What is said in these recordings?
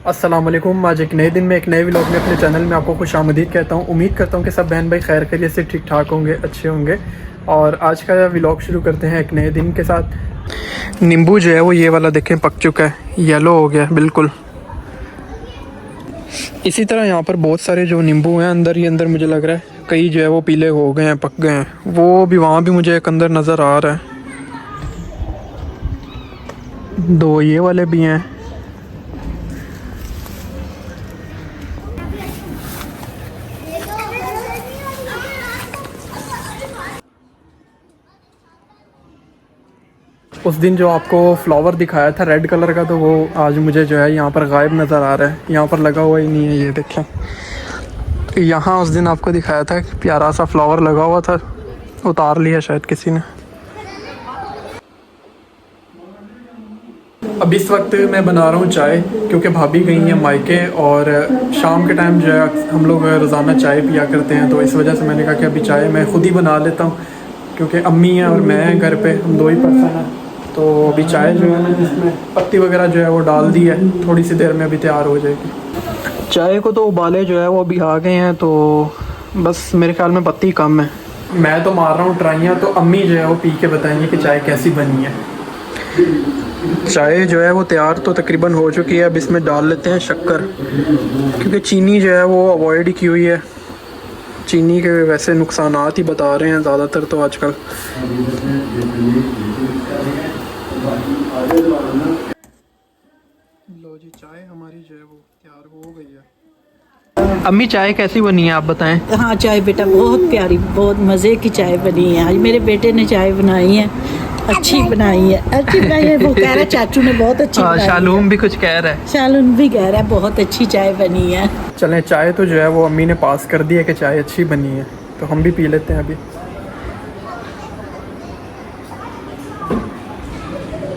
अस्सलाम वालेकुम। आज एक नए दिन में एक नए व्लॉग में अपने चैनल में आपको खुश आमदीद कहता हूँ। उम्मीद करता हूँ कि सब बहन भाई खैर खैरियत से ठीक ठाक होंगे, अच्छे होंगे। और आज का व्लॉग शुरू करते हैं एक नए दिन के साथ। नींबू जो है वो ये वाला देखें पक चुका है, येलो हो गया बिल्कुल। इसी तरह यहाँ पर बहुत सारे जो नींबू हैं अंदर ही अंदर मुझे लग रहा है कई जो है वो पीले हो गए हैं, पक गए हैं। वो भी वहाँ भी मुझे एक अंदर नज़र आ रहा है। दो ये वाले भी हैं। उस दिन जो आपको फ्लावर दिखाया था रेड कलर का, तो वो आज मुझे जो है यहाँ पर गायब नज़र आ रहा है। यहाँ पर लगा हुआ ही नहीं है, ये देखें। यहाँ उस दिन आपको दिखाया था प्यारा सा फ्लावर लगा हुआ था, उतार लिया शायद किसी ने। अब इस वक्त मैं बना रहा हूँ चाय, क्योंकि भाभी गई हैं मायके और शाम के टाइम जो है हम लोग रोज़ाना चाय पिया करते हैं। तो इस वजह से मैंने कहा कि अभी चाय मैं ख़ुद ही बना लेता हूँ, क्योंकि अम्मी हैं और मैं घर पे, हम दो ही पर्सन हैं। तो अभी चाय जो है ना, जिसमें पत्ती वगैरह जो है वो डाल दी है, थोड़ी सी देर में अभी तैयार हो जाएगी। चाय को तो उबाले जो है वो अभी आ गए हैं, तो बस मेरे ख्याल में पत्ती कम है। मैं तो मार रहा हूँ ट्राइयाँ, तो अम्मी जो है वो पी के बताएंगे कि चाय कैसी बनी है। चाय जो है वो तैयार तो तकरीबन हो चुकी है। अब इसमें डाल लेते हैं शक्कर, क्योंकि चीनी जो है वो अवॉइड ही की हुई है। चीनी के वैसे नुकसानात ही बता रहे हैं ज़्यादातर तो आजकल। लो जी, चाय हमारी जो है वो तैयार हो गई है। अम्मी चाय कैसी बनी है आप बताएं। हाँ चाय बेटा बहुत प्यारी, बहुत मज़े की चाय बनी है। आज मेरे बेटे ने चाय बनाई है, अच्छी बनाई है, अच्छी बनाई है। वो कह रहा है चाचू ने बहुत अच्छी बनाई है। शालूम भी कुछ कह रहा है। शालूम भी कह रहा है बहुत अच्छी चाय बनी है। चलें, चाय तो जो है वो अम्मी ने पास कर दी है कि चाय अच्छी बनी है, तो हम भी पी लेते हैं अभी।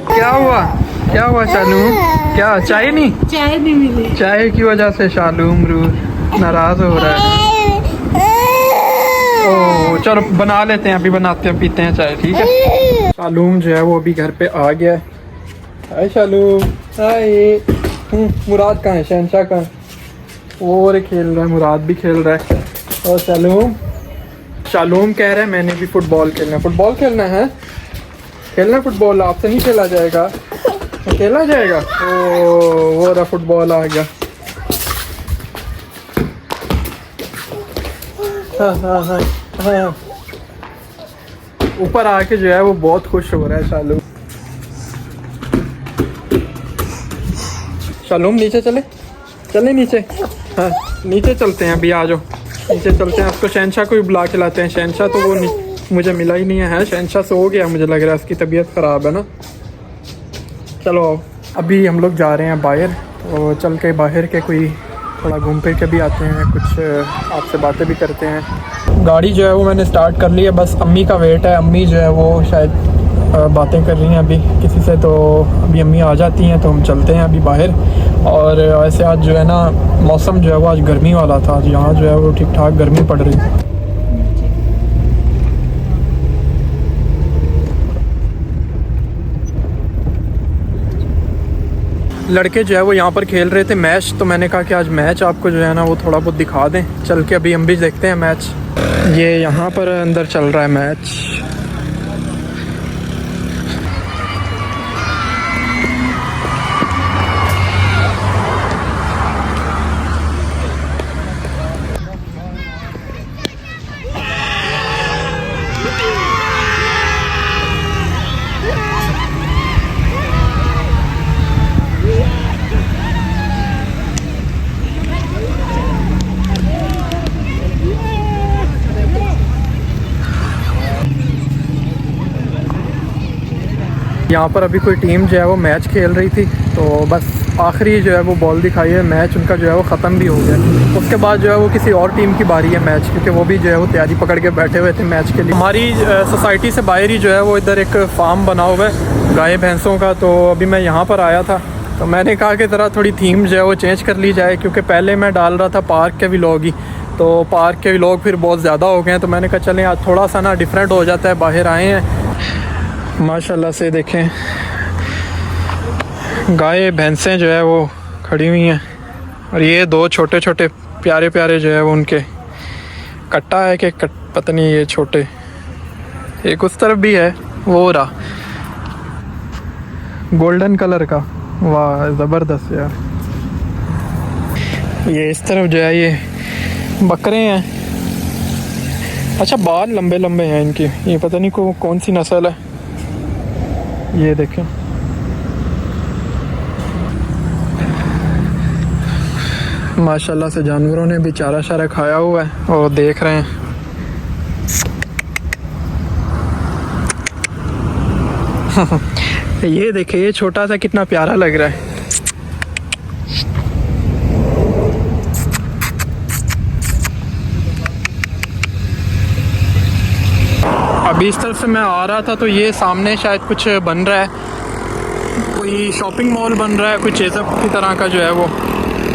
क्या हुआ, क्या हुआ शालूम? क्या चाय नहीं मिली? चाय की वजह से शालूम नाराज हो रहा है। ओह चलो बना लेते हैं, अभी बनाते हैं, पीते हैं चाय, ठीक है। शालूम जो है वो अभी घर पे आ गया है। हाय शालूम, हाय। मुराद कहाँ है, शहनशाह कहाँ है? वो और खेल रहा है, मुराद भी खेल रहा है। और शालूम कह रहा है मैंने भी फुटबॉल खेलना है। फुटबॉल खेलना है, खेलना फुटबॉल, आपसे नहीं खेला जाएगा, खेला जाएगा। ओ वो रहा फुटबॉल आ गया। हाँ। ऊपर आके जो है वो बहुत खुश हो रहा है शालूम। शालूम नीचे चले नीचे। हाँ नीचे चलते हैं, अभी आ जाओ नीचे चलते हैं। उसको शहनशाह को भी बुला के लाते हैं। शहनशाह तो वो मुझे मिला ही नहीं है। शहनशाह सो गया, मुझे लग रहा है उसकी तबीयत ख़राब है ना। चलो अभी हम लोग जा रहे हैं बाहर, तो चल के बाहर के कोई थोड़ा घूम फिर के भी आते हैं, कुछ आपसे बातें भी करते हैं। गाड़ी जो है वो मैंने स्टार्ट कर ली है, बस अम्मी का वेट है। अम्मी जो है वो शायद बातें कर रही हैं अभी किसी से, तो अभी अम्मी आ जाती हैं तो हम चलते हैं अभी बाहर। और वैसे आज जो है ना मौसम जो है वो आज गर्मी वाला था। आज यहाँ जो है वो ठीक ठाक गर्मी पड़ रही है। लड़के जो है वो यहाँ पर खेल रहे थे मैच, तो मैंने कहा कि आज मैच आपको जो है ना वो थोड़ा बहुत दिखा दें। चल के अभी हम भी देखते हैं मैच। ये यहाँ पर अंदर चल रहा है मैच। यहाँ पर अभी कोई टीम जो है वो मैच खेल रही थी, तो बस आखिरी जो है वो बॉल दिखाई है, मैच उनका जो है वो ख़त्म भी हो गया। उसके बाद जो है वो किसी और टीम की बारी है मैच, क्योंकि वो भी जो है वो तैयारी पकड़ के बैठे हुए थे मैच के लिए। हमारी सोसाइटी से बाहर ही जो है वो इधर एक फार्म बना हुआ है गाय भैंसों का, तो अभी मैं यहाँ पर आया था, तो मैंने कहा कि ज़रा थोड़ी थीम जो है वो चेंज कर ली जाए, क्योंकि पहले मैं डाल रहा था पार्क के व्लॉग ही, तो पार्क के व्लॉग फिर बहुत ज़्यादा हो गए हैं। तो मैंने कहा चलें आज थोड़ा सा ना डिफरेंट हो जाता है, बाहर आए हैं। माशाल्लाह से देखें गाय भैंसें जो है वो खड़ी हुई हैं। और ये दो छोटे छोटे प्यारे प्यारे जो है वो उनके कट्टा है कि पता नहीं, ये छोटे, एक उस तरफ भी है, वो रहा गोल्डन कलर का, वाह ज़बरदस्त यार। ये इस तरफ जो है ये बकरे हैं। अच्छा बाल लंबे लंबे हैं इनकी, ये पता नहीं कौन सी नस्ल है। ये देखें, माशाल्लाह से जानवरों ने भी चारा शारा खाया हुआ है और देख रहे हैं। ये देखे, ये छोटा सा कितना प्यारा लग रहा है। अभी इस तरफ से मैं आ रहा था तो ये सामने शायद कुछ बन रहा है, कोई शॉपिंग मॉल बन रहा है, कोई चेज़अप की तरह का जो है वो।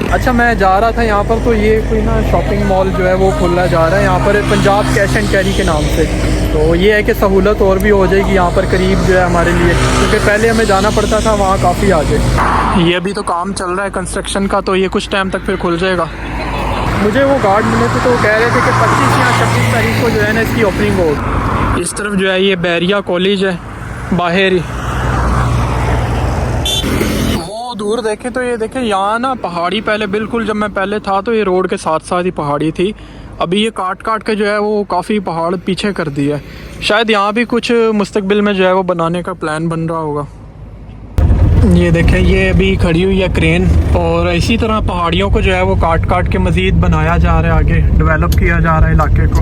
अच्छा मैं जा रहा था यहाँ पर तो ये कोई ना शॉपिंग मॉल जो है वो खुला जा रहा है यहाँ पर, पंजाब कैश एंड कैरी के नाम से। तो ये है कि सहूलत और भी हो जाएगी यहाँ पर करीब जो है हमारे लिए, क्योंकि पहले हमें जाना पड़ता था वहाँ काफ़ी आगे। ये अभी तो काम चल रहा है कंस्ट्रक्शन का, तो ये कुछ टाइम तक फिर खुल जाएगा। मुझे वो गार्ड मिले थे तो वो कह रहे थे कि 25 या 26 तारीख को जो है ना इसकी ओपनिंग होगी। इस तरफ जो है ये बैरिया कॉलेज है बाहर ही, वो दूर देखें तो ये देखें यहाँ ना पहाड़ी, पहले बिल्कुल जब मैं पहले था तो ये रोड के साथ साथ ही पहाड़ी थी, अभी ये काट काट के जो है वो काफ़ी पहाड़ पीछे कर दिया है। शायद यहाँ भी कुछ मुस्तकबिल में जो है वो बनाने का प्लान बन रहा होगा। ये देखें ये अभी खड़ी हुई है क्रेन, और इसी तरह पहाड़ियों को जो है वो काट काट के मज़ीद बनाया जा रहा है, आगे डेवलप किया जा रहा है इलाके को।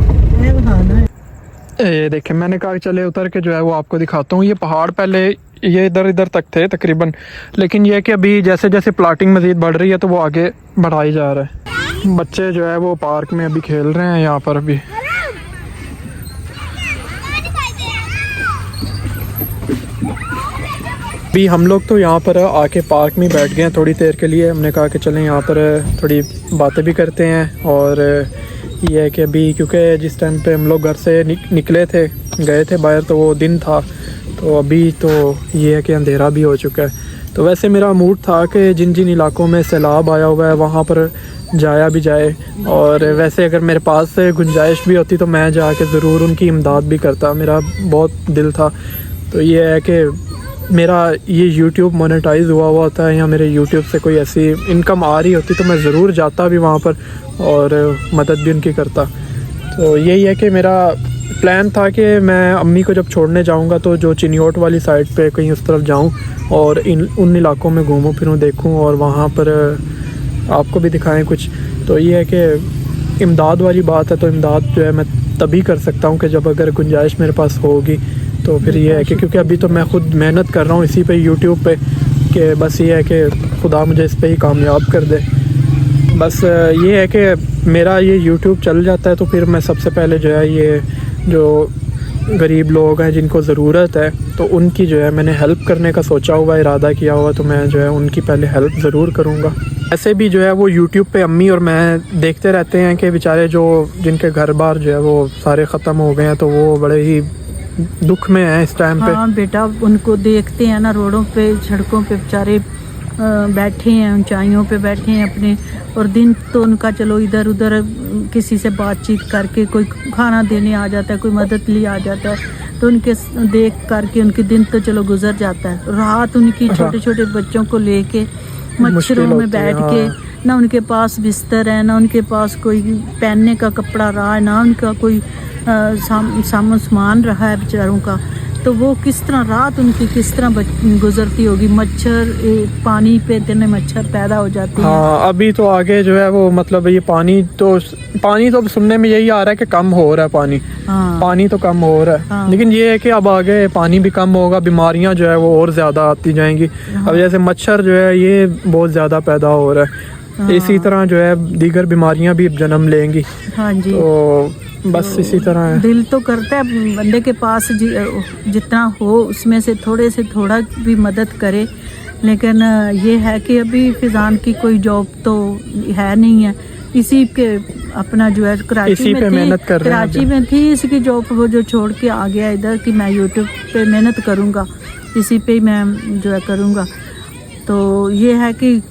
ये देखें, मैंने कहा चले उतर के जो है वो आपको दिखाता हूँ। ये पहाड़ पहले ये इधर इधर तक थे तकरीबन, लेकिन ये कि अभी जैसे जैसे प्लाटिंग मज़ीद बढ़ रही है तो वो आगे बढ़ाई जा रहा है। बच्चे जो है वो पार्क में अभी खेल रहे हैं यहाँ पर। अभी हम लोग तो यहाँ पर आके पार्क में बैठ गए हैं थोड़ी देर के लिए। हमने कहा कि चलें यहाँ पर थोड़ी बातें भी करते हैं, और ये है कि अभी क्योंकि जिस टाइम पे हम लोग घर से निकले थे, गए थे बाहर, तो वो दिन था, तो अभी तो ये है कि अंधेरा भी हो चुका है। तो वैसे मेरा मूड था कि जिन जिन इलाकों में सैलाब आया हुआ है वहाँ पर जाया भी जाए, और वैसे अगर मेरे पास से गुंजाइश भी होती तो मैं जाके ज़रूर उनकी इमदाद भी करता, मेरा बहुत दिल था। तो ये है कि मेरा ये YouTube मोनेटाइज हुआ होता है या मेरे YouTube से कोई ऐसी इनकम आ रही होती तो मैं ज़रूर जाता भी वहाँ पर और मदद भी उनकी करता। तो यही है कि मेरा प्लान था कि मैं अम्मी को जब छोड़ने जाऊँगा तो जो चिन्योट वाली साइड पे कहीं उस तरफ जाऊँ और उन इलाकों में घूमूँ फिरूँ, देखूँ, और वहाँ पर आपको भी दिखाएं कुछ। तो ये है कि इमदाद वाली बात है, तो इमदाद जो है मैं तभी कर सकता हूँ कि जब अगर गुंजाइश मेरे पास होगी। तो फिर ये है कि क्योंकि अभी तो मैं ख़ुद मेहनत कर रहा हूँ इसी पे YouTube पे, कि बस ये है कि खुदा मुझे इस पे ही कामयाब कर दे। बस ये है कि मेरा ये YouTube चल जाता है तो फिर मैं सबसे पहले जो है ये जो गरीब लोग हैं जिनको ज़रूरत है तो उनकी जो है मैंने हेल्प करने का सोचा हुआ, इरादा किया हुआ, तो मैं जो है उनकी पहले हेल्प ज़रूर करूँगा। ऐसे भी जो है वो YouTube पे अम्मी और मैं देखते रहते हैं कि बेचारे जो जिनके घर बार जो है वो सारे ख़त्म हो गए हैं, तो वो बड़े ही दुख में हैं इस टाइम पे। हाँ बेटा, उनको देखते हैं ना रोडों पे सड़कों पे बेचारे बैठे हैं, ऊंचाइयों पे बैठे हैं अपने, और दिन तो उनका चलो इधर उधर किसी से बातचीत करके कोई खाना देने आ जाता है, कोई मदद लिए आ जाता है, तो उनके देख करके उनके दिन तो चलो गुजर जाता है। रात उनकी छोटे छोटे बच्चों को लेके मच्छरों में बैठ के, ना उनके पास बिस्तर है, ना उनके पास कोई पहनने का कपड़ा रहा है, ना उनका कोई सामान रहा है बेचारों का, तो वो किस तरह रात उनकी किस तरह गुजरती होगी। मच्छर, पानी पे इतने मच्छर पैदा हो जाते हैं। हाँ अभी तो आगे जो है वो मतलब ये पानी तो सुनने में यही आ रहा है कि कम हो रहा है पानी। हाँ। पानी तो कम हो रहा है। हाँ। लेकिन ये है कि अब आगे पानी भी कम होगा, बीमारियां जो है वो और ज़्यादा आती जाएंगी। हाँ। अब जैसे मच्छर जो है ये बहुत ज़्यादा पैदा हो रहा है। हाँ। इसी तरह जो है दीगर बीमारियां भी जन्म लेंगी। हाँ जी। तो बस इसी तरह है। दिल तो करता है बंदे के पास जितना हो उसमें से थोड़ा भी मदद करे, लेकिन ये है कि अभी फिजान की कोई जॉब तो है नहीं है, इसी के अपना जो है कराची में मेहनत कर रहे हैं। कराची में थी इसकी जॉब, वो जो छोड़ के आ गया इधर कि मैं यूट्यूब पे मेहनत करूँगा, इसी पे मैं जो है करूँगा। तो ये है कि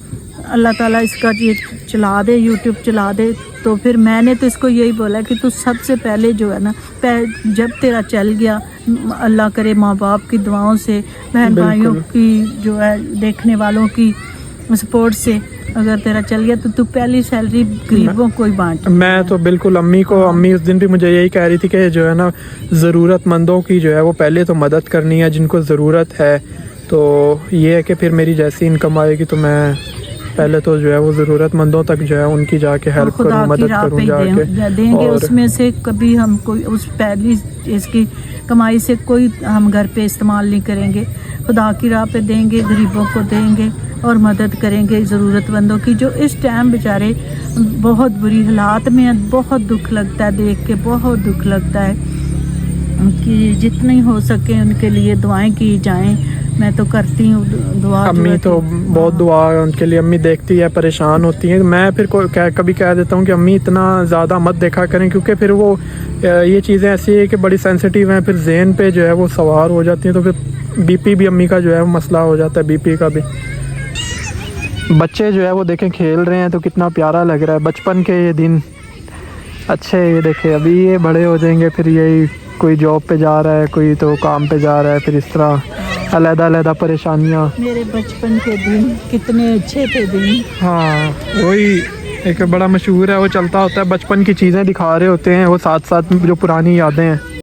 अल्लाह ताला इसका ये चला दे, यूट्यूब चला दे। तो फिर मैंने तो इसको यही बोला कि तू सबसे पहले जो है ना, जब तेरा चल गया, अल्लाह करे माँ बाप की दुआओं से, बहन भाइयों की जो है, देखने वालों की सपोर्ट से अगर तेरा चल गया तो तू पहली सैलरी गरीबों को ही बांट। मैं तो बिल्कुल अम्मी उस दिन भी मुझे यही कह रही थी कि जो है ना, ज़रूरतमंदों की जो है वो पहले तो मदद करनी है, जिनको ज़रूरत है। तो ये है कि फिर मेरी जैसी इनकम आएगी तो मैं पहले तो जो है वो ज़रूरतमंदों तक जो है उनकी जाके हेल्प करूँ, मदद करूँ जाके देंगे। उसमें से कभी हम कोई उस पहली इसकी कमाई से कोई हम घर पे इस्तेमाल नहीं करेंगे, खुदा की राह पे देंगे, गरीबों को देंगे और मदद करेंगे ज़रूरतमंदों की, जो इस टाइम बेचारे बहुत बुरी हालात में हैं। बहुत दुख लगता है देख के, बहुत दुख लगता है कि जितनी हो सके उनके लिए दुआएं की जाएं। मैं तो करती हूँ दुआ। अम्मी तो बहुत दुआ है उनके लिए, अम्मी देखती है, परेशान होती है। मैं फिर कभी कह देता हूँ कि अम्मी इतना ज़्यादा मत देखा करें, क्योंकि फिर वो ये चीज़ें ऐसी है कि बड़ी सेंसिटिव हैं, फिर जहन पे जो है वो सवार हो जाती हैं, तो फिर बीपी भी अम्मी का जो है मसला हो जाता है, बीपी का भी। बच्चे जो है वो देखें खेल रहे हैं तो कितना प्यारा लग रहा है, बचपन के ये दिन अच्छे। ये देखें अभी ये बड़े हो जाएंगे, फिर यही कोई जॉब पे जा रहा है, कोई तो काम पे जा रहा है, फिर इस तरह अलग-अलग परेशानियाँ। मेरे बचपन के दिन कितने अच्छे थे दिन। हाँ, वही एक बड़ा मशहूर है, वो चलता होता है, बचपन की चीज़ें दिखा रहे होते हैं वो साथ साथ जो पुरानी यादें हैं।